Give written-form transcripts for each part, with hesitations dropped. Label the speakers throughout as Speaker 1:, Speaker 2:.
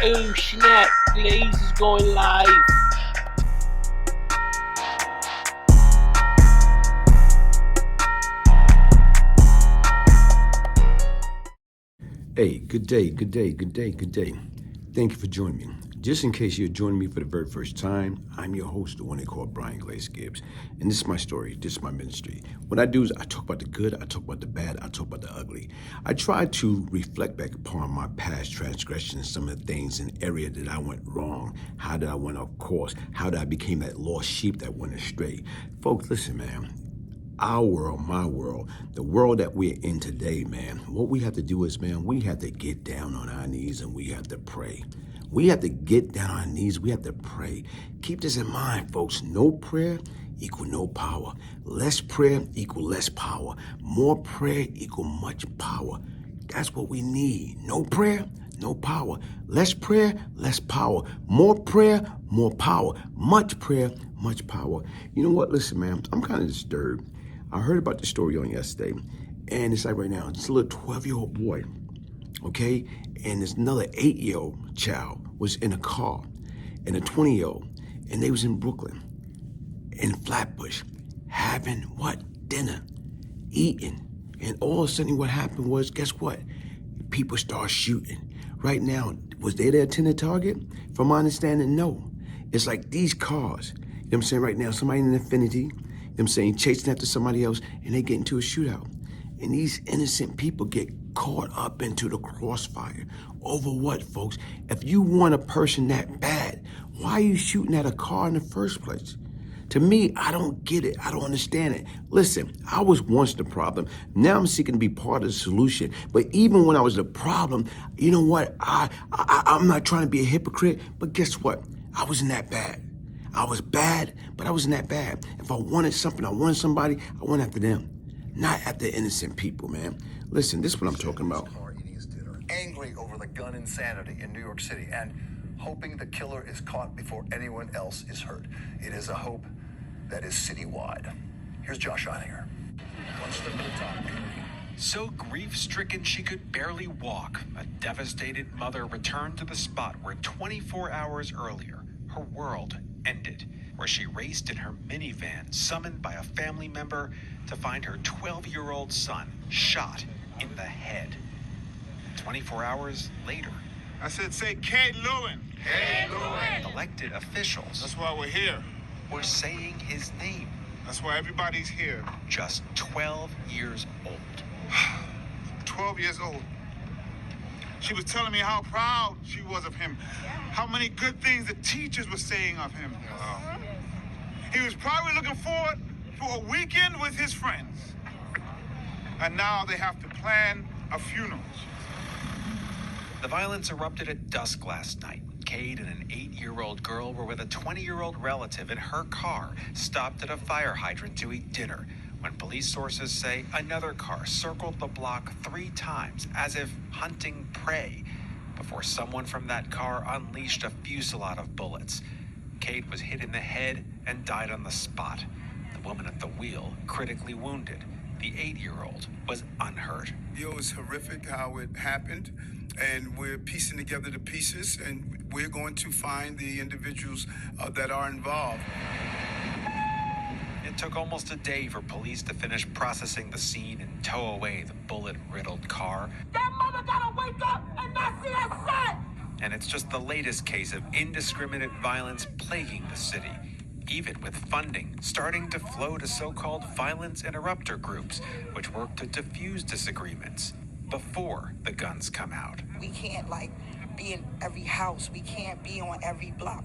Speaker 1: Oh snap, Glaze is going live.
Speaker 2: Hey, good day, good day, good day, good day. Thank you for joining me. Just in case you're joining me for the very first time, I'm your host, the one they call Brian Glaze Gibbs. And this is my story, this is my ministry. What I do is I talk about the good, I talk about the bad, I talk about the ugly. I try to reflect back upon my past transgressions, some of the things in the area that I went wrong. How did I went off course? How did I become that lost sheep that went astray? Folks, listen, man. Our world, my world, the world that we're in today, man, what we have to do is, man, we have to get down on our knees and we have to pray. We have to get down on our knees. We have to pray. Keep this in mind, folks. No prayer equal no power. Less prayer equal less power. More prayer equal much power. That's what we need. No prayer, no power. Less prayer, less power. More prayer, more power. Much prayer, much power. You know what? Listen, man, I'm kind of disturbed. I heard about the story on yesterday, and it's like right now, this little 12-year-old boy, okay, and this another 8-year-old child was in a car, and a 20-year-old, and they was in Brooklyn, in Flatbush, having what? Dinner, eating, and all of a sudden what happened was, guess what? People start shooting. Right now, was they the intended target? From my understanding, no. It's like these cars, you know what I'm saying, right now, somebody in an Infinity, you know what I'm saying, chasing after somebody else, and they get into a shootout. And these innocent people get caught up into the crossfire. Over what, folks? If you want a person that bad, why are you shooting at a car in the first place? To me, I don't get it. I don't understand it. Listen, I was once the problem. Now I'm seeking to be part of the solution. But even when I was the problem, you know what? I'm not trying to be a hypocrite, but guess what? I wasn't that bad. I was bad, but I wasn't that bad. If I wanted something, I wanted somebody, I went after them. Not after innocent people, man. Listen, this is what I'm talking about.
Speaker 3: Angry over the gun insanity in New York City and hoping the killer is caught before anyone else is hurt. It is a hope that is citywide. Here's Josh Eininger. One step at a time.
Speaker 4: So grief-stricken she could barely walk, a devastated mother returned to the spot where 24 hours earlier, her world ended, where she raced in her minivan, summoned by a family member to find her 12-year-old son shot in the head. 24 hours later,
Speaker 5: I said, say Kate Lewin.
Speaker 3: Hey, Louie.
Speaker 4: elected officials
Speaker 5: That's why we're here.
Speaker 4: were saying his name,
Speaker 5: That's why everybody's here.
Speaker 4: just 12 years old.
Speaker 5: 12 years old. She was telling me how proud she was of him, how many good things the teachers were saying of him. Wow. He was probably looking forward for a weekend with his friends. And now they have to plan a funeral.
Speaker 4: The violence erupted at dusk last night. Cade and an 8-year-old girl were with a 20-year-old relative in her car, stopped at a fire hydrant to eat dinner, when police sources say another car circled the block 3 times, as if hunting prey, before someone from that car unleashed a fusillade of bullets. Cade was hit in the head and died on the spot. The woman at the wheel, critically wounded. The 8-year-old was unhurt.
Speaker 6: It was horrific how it happened, and we're piecing together the pieces, and we're going to find the individuals that are involved.
Speaker 4: It took almost a day for police to finish processing the scene and tow away the bullet-riddled car.
Speaker 7: That mother gotta wake up and not see her son!
Speaker 4: And it's just the latest case of indiscriminate violence plaguing the city, even with funding starting to flow to so-called violence interrupter groups, which work to diffuse disagreements before the guns come out.
Speaker 8: We can't be in every house. We can't be on every block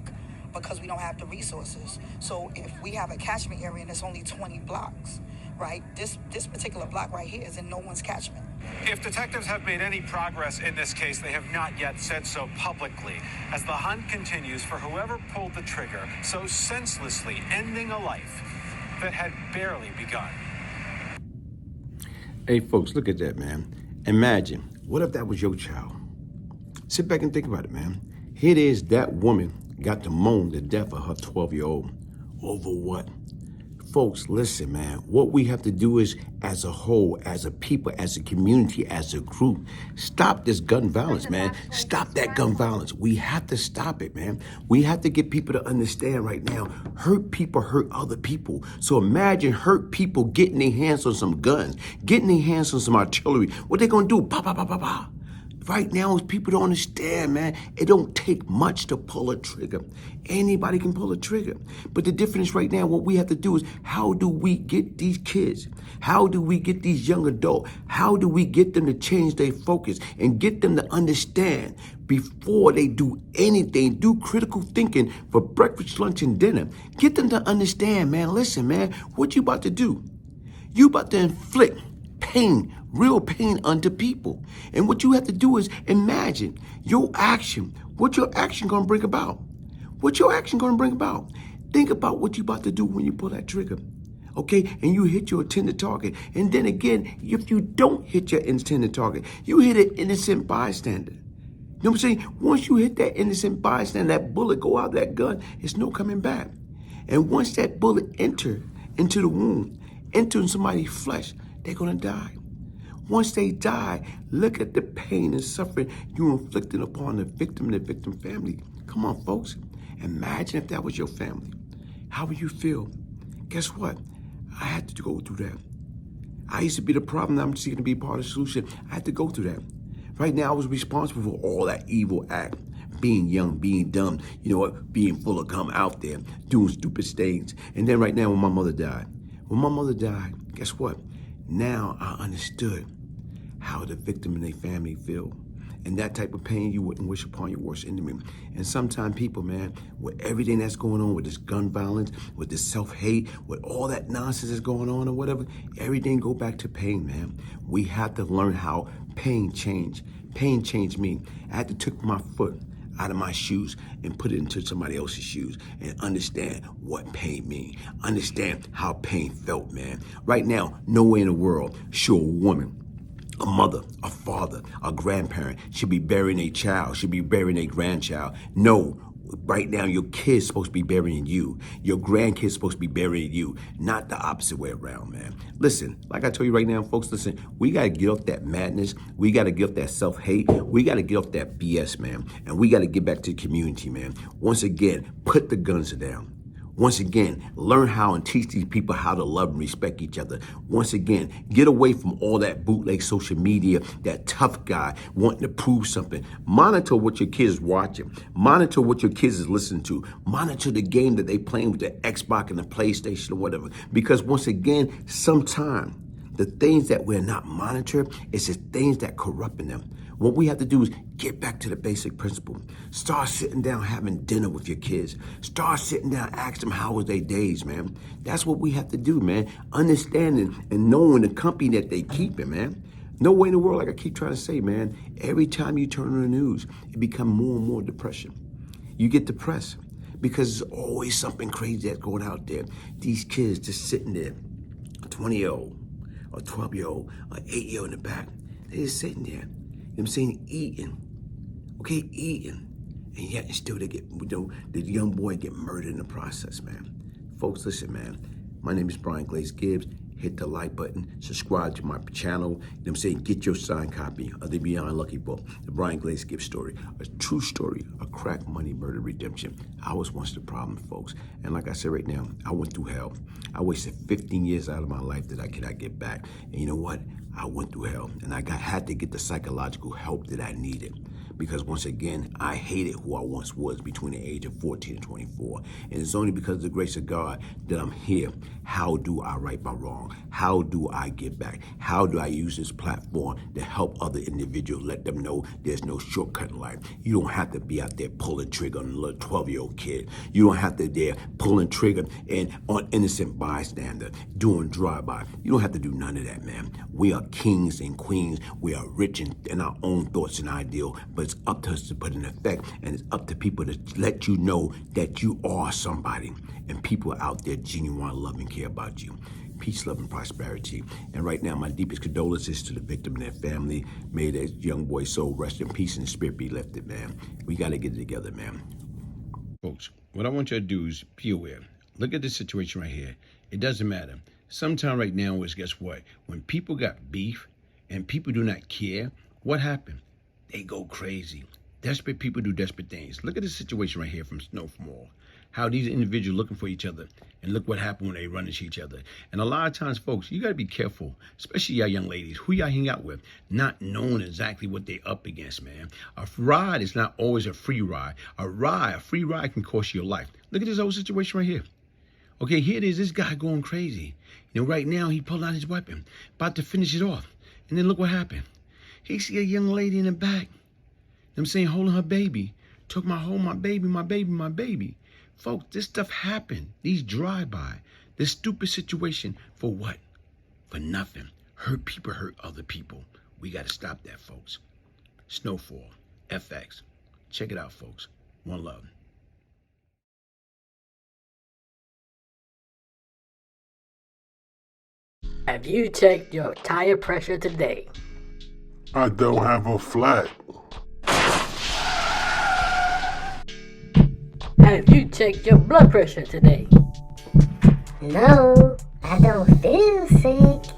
Speaker 8: because we don't have the resources. So if we have a catchment area and it's only 20 blocks, right? This particular block right here is in no one's catchment.
Speaker 4: If detectives have made any progress in this case, they have not yet said so publicly, as the hunt continues for whoever pulled the trigger so senselessly ending a life that had barely begun.
Speaker 2: Hey, folks, look at that, man. Imagine, what if that was your child? Sit back and think about it, man. Here it is, that woman got to moan the death of her 12-year-old. Over what? Folks, listen, man. What we have to do is, as a whole, as a people, as a community, as a group, stop this gun violence, man. Stop that gun violence. We have to stop it, man. We have to get people to understand right now, hurt people hurt other people. So imagine hurt people getting their hands on some guns, getting their hands on some artillery. What they gonna do? Pa, pa, pa, pa, pa. Right now, people don't understand, man. It don't take much to pull a trigger. Anybody can pull a trigger. But the difference right now, what we have to do is, how do we get these kids? How do we get these young adults? How do we get them to change their focus and get them to understand before they do anything, do critical thinking for breakfast, lunch, and dinner? Get them to understand, man, listen, man, what you about to do? You about to inflict pain, real pain unto people. And what you have to do is imagine your action, what your action gonna bring about. What your action gonna bring about. Think about what you about to do when you pull that trigger. Okay, and you hit your intended target. And then again, if you don't hit your intended target, you hit an innocent bystander. You know what I'm saying? Once you hit that innocent bystander, that bullet go out of that gun, it's no coming back. And once that bullet enter into the wound, enter in somebody's flesh, they're gonna die. Once they die, look at the pain and suffering you inflicted upon the victim and the victim family. Come on, folks. Imagine if that was your family. How would you feel? Guess what? I had to go through that. I used to be the problem. Now I'm seeking to be part of the solution. I had to go through that. Right now, I was responsible for all that evil act. Being young, being dumb, you know what, being full of cum out there, doing stupid things. And then right now, when my mother died, guess what? Now I understood how the victim and their family feel. And that type of pain you wouldn't wish upon your worst enemy. And sometimes people, man, with everything that's going on with this gun violence, with this self-hate, with all that nonsense that's going on or whatever, everything go back to pain, man. We have to learn how pain changed. Pain changed me. I had to take my foot out of my shoes and put it into somebody else's shoes and understand what pain means. Understand how pain felt, man. Right now, nowhere in the world should a woman, a mother, a father, a grandparent should be burying a child, should be burying a grandchild. No, right now your kid's supposed to be burying you. Your grandkid's supposed to be burying you, not the opposite way around, man. Listen, like I told you right now, folks, listen, we got to get off that madness. We got to get off that self-hate. We got to get off that BS, man. And we got to get back to the community, man. Once again, put the guns down. Once again, learn how and teach these people how to love and respect each other. Once again, get away from all that bootleg social media, that tough guy wanting to prove something. Monitor what your kids is watching. Monitor what your kids is listening to. Monitor the game that they playing with the Xbox and the PlayStation or whatever. Because once again, sometimes the things that we're not monitoring is the things that corrupting them. What we have to do is get back to the basic principle. Start sitting down having dinner with your kids. Start sitting down, ask them how was their days, man. That's what we have to do, man. Understanding and knowing the company that they keeping, man. No way in the world, like I keep trying to say, man, every time you turn on the news, it becomes more and more depression. You get depressed because there's always something crazy that's going out there. These kids just sitting there, a 20-year-old, or 12-year-old, or 8-year-old in the back, they're just sitting there. You know what I'm saying? Eating. And yet still they get, the young boy get murdered in the process, man. Folks, listen, man. My name is Glaze Gibbs. Hit the like button, subscribe to my channel. You know what I'm saying? Get your signed copy of the Beyond Lucky book, the Glaze Gibbs story, a true story of crack money, murder, redemption. I was once the problem, folks. And like I said right now, I went through hell. I wasted 15 years out of my life that I cannot get back. And you know what? I went through hell, and I had to get the psychological help that I needed. Because once again, I hated who I once was between the age of 14 and 24. And it's only because of the grace of God that I'm here. How do I right my wrong? How do I get back? How do I use this platform to help other individuals, let them know there's no shortcut in life? You don't have to be out there pulling trigger on a little 12-year-old kid. You don't have to be there pulling trigger and on innocent bystander, doing drive-by. You don't have to do none of that, man. We are kings and queens. We are rich in our own thoughts and ideals, but it's up to us to put in effect, and it's up to people to let you know that you are somebody, and people out there genuinely love and care about you. Peace, love, and prosperity. And right now, my deepest condolences to the victim and their family. May that young boy's soul rest in peace and spirit be lifted, man. We got to get it together, man. Folks, what I want you to do is be aware. Look at this situation right here. It doesn't matter. Sometime right now is, guess what? When people got beef and people do not care, what happened? They go crazy. Desperate people do desperate things. Look at this situation right here from Snowfall. How these individuals looking for each other, and look what happened when they run into each other. And a lot of times, folks, you got to be careful, especially y'all young ladies, who y'all hang out with, not knowing exactly what they up against, man. A ride is not always a free ride. A free ride can cost you your life. Look at this whole situation right here. Okay, here it is, this guy going crazy. You know, right now he pulled out his weapon, about to finish it off. And then look what happened. He see a young lady in the back, I'm saying, holding her baby. Took my home, my baby, my baby, my baby. Folks, this stuff happened. These drive-by. This stupid situation. For what? For nothing. Hurt people hurt other people. We got to stop that, folks. Snowfall. FX. Check it out, folks. One love.
Speaker 9: Have you checked your tire pressure today?
Speaker 10: I don't have a flat.
Speaker 9: Have you checked your blood pressure today?
Speaker 11: No, I don't feel sick.